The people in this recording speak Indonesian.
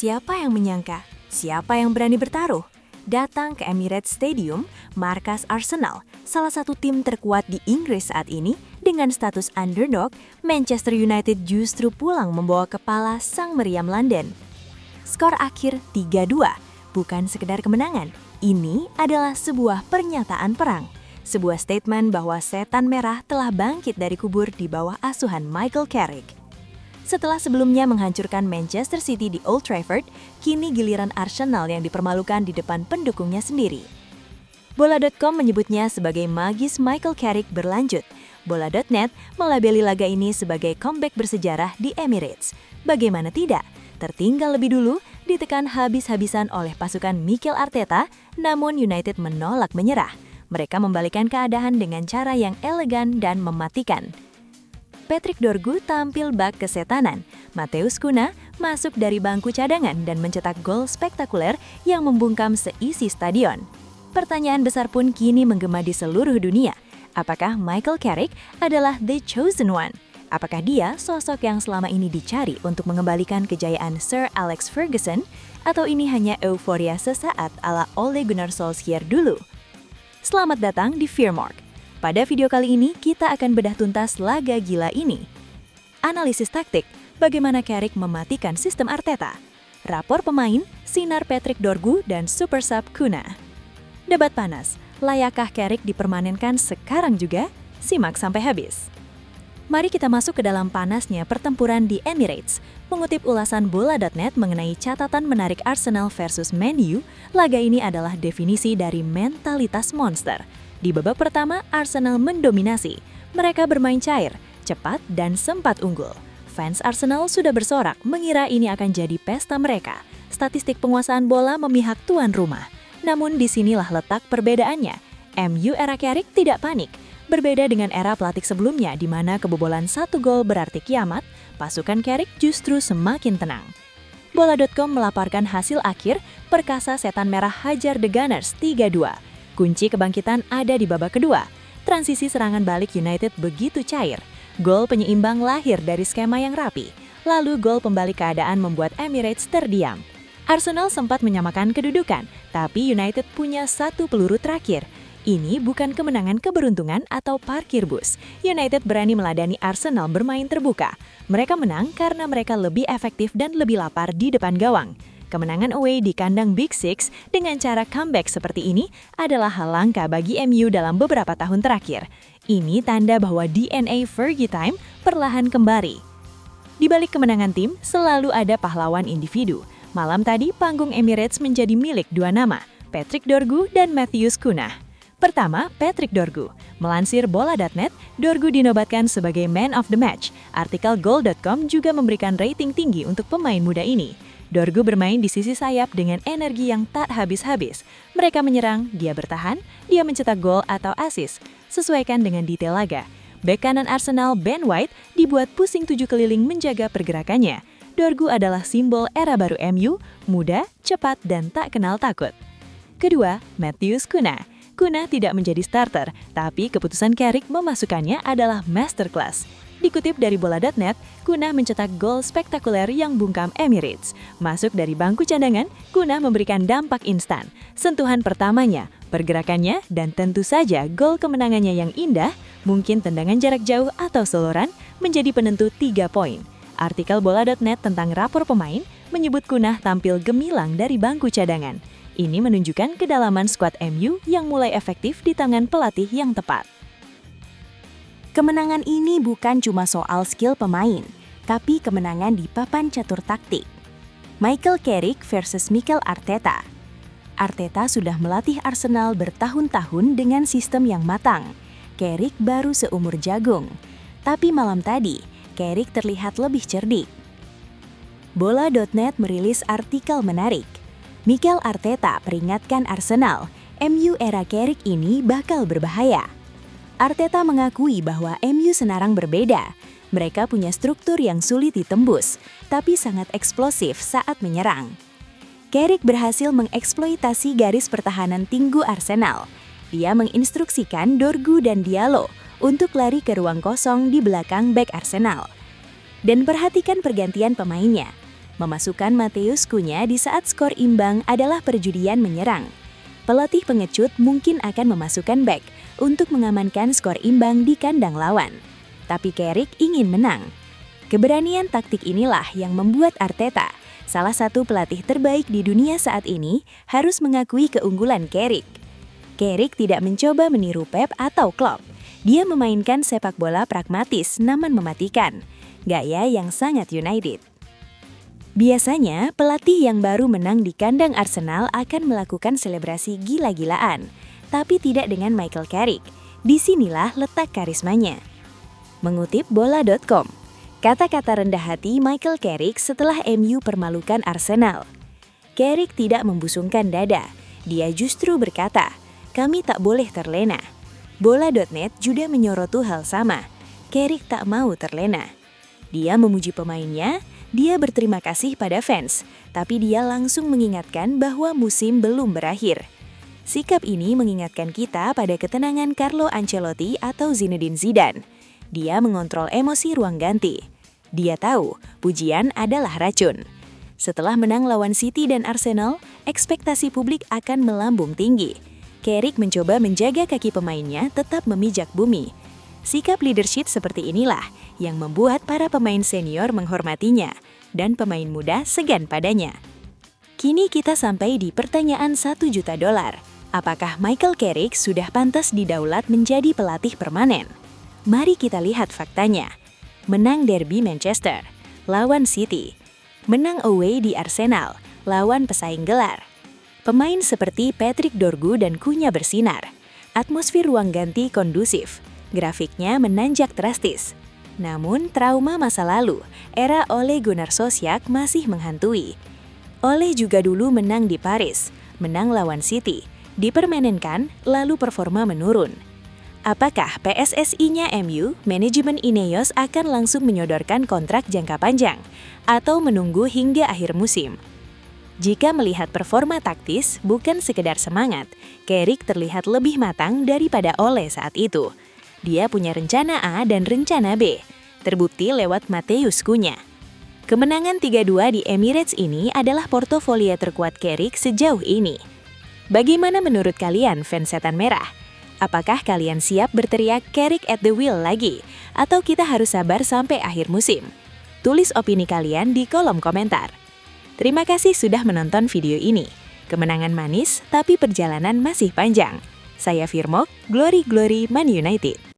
Siapa yang menyangka? Siapa yang berani bertaruh? Datang ke Emirates Stadium, markas Arsenal, salah satu tim terkuat di Inggris saat ini, dengan status underdog, Manchester United justru pulang membawa kepala sang meriam London. Skor akhir 3-2, bukan sekedar kemenangan. Ini adalah sebuah pernyataan perang. Sebuah statement bahwa setan merah telah bangkit dari kubur di bawah asuhan Michael Carrick. Setelah sebelumnya menghancurkan Manchester City di Old Trafford, kini giliran Arsenal yang dipermalukan di depan pendukungnya sendiri. Bola.com menyebutnya sebagai magis Michael Carrick berlanjut. Bola.net melabeli laga ini sebagai comeback bersejarah di Emirates. Bagaimana tidak? Tertinggal lebih dulu, ditekan habis-habisan oleh pasukan Mikel Arteta, namun United menolak menyerah. Mereka membalikan keadaan dengan cara yang elegan dan mematikan. Patrick Dorgu tampil bak kesetanan. Matheus Cunha masuk dari bangku cadangan dan mencetak gol spektakuler yang membungkam seisi stadion. Pertanyaan besar pun kini menggema di seluruh dunia. Apakah Michael Carrick adalah the chosen one? Apakah dia sosok yang selama ini dicari untuk mengembalikan kejayaan Sir Alex Ferguson? Atau ini hanya euforia sesaat ala Ole Gunnar Solskjaer dulu? Selamat datang di Fearmark. Pada video kali ini, kita akan bedah tuntas laga gila ini. Analisis taktik, bagaimana Carrick mematikan sistem Arteta. Rapor pemain, sinar Patrick Dorgu dan super sub Cunha. Debat panas, layakkah Carrick dipermanenkan sekarang juga? Simak sampai habis. Mari kita masuk ke dalam panasnya pertempuran di Emirates. Mengutip ulasan bola.net mengenai catatan menarik Arsenal versus Man U, laga ini adalah definisi dari mentalitas monster. Di babak pertama, Arsenal mendominasi. Mereka bermain cair, cepat, dan sempat unggul. Fans Arsenal sudah bersorak mengira ini akan jadi pesta mereka. Statistik penguasaan bola memihak tuan rumah. Namun disinilah letak perbedaannya. MU era Carrick tidak panik. Berbeda dengan era pelatih sebelumnya di mana kebobolan 1 gol berarti kiamat, pasukan Carrick justru semakin tenang. Bola.com melaporkan hasil akhir, perkasa setan merah hajar The Gunners 3-2. Kunci kebangkitan ada di babak kedua. Transisi serangan balik United begitu cair. Gol penyeimbang lahir dari skema yang rapi. Lalu gol pembalik keadaan membuat Emirates terdiam. Arsenal sempat menyamakan kedudukan, tapi United punya satu peluru terakhir. Ini bukan kemenangan keberuntungan atau parkir bus. United berani meladani Arsenal bermain terbuka. Mereka menang karena mereka lebih efektif dan lebih lapar di depan gawang. Kemenangan away di kandang Big Six dengan cara comeback seperti ini adalah hal langka bagi MU dalam beberapa tahun terakhir. Ini tanda bahwa DNA Fergie Time perlahan kembali. Di balik kemenangan tim, selalu ada pahlawan individu. Malam tadi, panggung Emirates menjadi milik dua nama, Patrick Dorgu dan Matheus Cunha. Pertama, Patrick Dorgu. Melansir bola.net, Dorgu dinobatkan sebagai man of the match. Artikel goal.com juga memberikan rating tinggi untuk pemain muda ini. Dorgu bermain di sisi sayap dengan energi yang tak habis-habis. Mereka menyerang, dia bertahan, dia mencetak gol atau assist. Sesuaikan dengan detail laga. Bek kanan Arsenal Ben White dibuat pusing 7 keliling menjaga pergerakannya. Dorgu adalah simbol era baru MU, muda, cepat, dan tak kenal takut. Kedua, Matheus Cunha. Cunha tidak menjadi starter, tapi keputusan Carrick memasukkannya adalah masterclass. Dikutip dari bola.net, Cunha mencetak gol spektakuler yang bungkam Emirates. Masuk dari bangku cadangan, Cunha memberikan dampak instan. Sentuhan pertamanya, pergerakannya, dan tentu saja gol kemenangannya yang indah, mungkin tendangan jarak jauh atau soloran, menjadi penentu 3 poin. Artikel bola.net tentang rapor pemain menyebut Cunha tampil gemilang dari bangku cadangan. Ini menunjukkan kedalaman skuad MU yang mulai efektif di tangan pelatih yang tepat. Kemenangan ini bukan cuma soal skill pemain, tapi kemenangan di papan catur taktik. Michael Carrick versus Mikel Arteta. Arteta sudah melatih Arsenal bertahun-tahun dengan sistem yang matang. Carrick baru seumur jagung. Tapi malam tadi, Carrick terlihat lebih cerdik. Bola.net merilis artikel menarik. Mikel Arteta peringatkan Arsenal, MU era Carrick ini bakal berbahaya. Arteta mengakui bahwa MU Senarang berbeda. Mereka punya struktur yang sulit ditembus, tapi sangat eksplosif saat menyerang. Carrick berhasil mengeksploitasi garis pertahanan tinggi Arsenal. Dia menginstruksikan Dorgu dan Diallo untuk lari ke ruang kosong di belakang bek Arsenal. Dan perhatikan pergantian pemainnya. Memasukkan Matheus Cunha di saat skor imbang adalah perjudian menyerang. Pelatih pengecut mungkin akan memasukkan back untuk mengamankan skor imbang di kandang lawan. Tapi Carrick ingin menang. Keberanian taktik inilah yang membuat Arteta, salah satu pelatih terbaik di dunia saat ini, harus mengakui keunggulan Carrick. Carrick tidak mencoba meniru Pep atau Klopp. Dia memainkan sepak bola pragmatis namun mematikan. Gaya yang sangat United. Biasanya, pelatih yang baru menang di kandang Arsenal akan melakukan selebrasi gila-gilaan. Tapi tidak dengan Michael Carrick. Disinilah letak karismanya. Mengutip bola.com, kata-kata rendah hati Michael Carrick setelah MU permalukan Arsenal. Carrick tidak membusungkan dada. Dia justru berkata, "Kami tak boleh terlena." Bola.net juga menyoroti hal sama. Carrick tak mau terlena. Dia memuji pemainnya, dia berterima kasih pada fans, tapi dia langsung mengingatkan bahwa musim belum berakhir. Sikap ini mengingatkan kita pada ketenangan Carlo Ancelotti atau Zinedine Zidane. Dia mengontrol emosi ruang ganti. Dia tahu, pujian adalah racun. Setelah menang lawan City dan Arsenal, ekspektasi publik akan melambung tinggi. Carrick mencoba menjaga kaki pemainnya tetap memijak bumi. Sikap leadership seperti inilah yang membuat para pemain senior menghormatinya dan pemain muda segan padanya. Kini kita sampai di pertanyaan $1 juta. Apakah Michael Carrick sudah pantas didaulat menjadi pelatih permanen? Mari kita lihat faktanya. Menang derby Manchester, lawan City. Menang away di Arsenal, lawan pesaing gelar. Pemain seperti Patrick Dorgu dan Cunha bersinar. Atmosfer ruang ganti kondusif. Grafiknya menanjak drastis. Namun, trauma masa lalu, era Ole Gunnar Solskjaer masih menghantui. Ole juga dulu menang di Paris, menang lawan City, dipermanenkan, lalu performa menurun. Apakah PSSI-nya MU, manajemen Ineos akan langsung menyodorkan kontrak jangka panjang, atau menunggu hingga akhir musim? Jika melihat performa taktis, bukan sekedar semangat, Carrick terlihat lebih matang daripada Ole saat itu. Dia punya rencana A dan rencana B, terbukti lewat Matheus Cunha. Kemenangan 3-2 di Emirates ini adalah portofolio terkuat Carrick sejauh ini. Bagaimana menurut kalian fans setan merah? Apakah kalian siap berteriak Carrick at the wheel lagi? Atau kita harus sabar sampai akhir musim? Tulis opini kalian di kolom komentar. Terima kasih sudah menonton video ini. Kemenangan manis, tapi perjalanan masih panjang. Saya Firmo, Glory Glory Man United.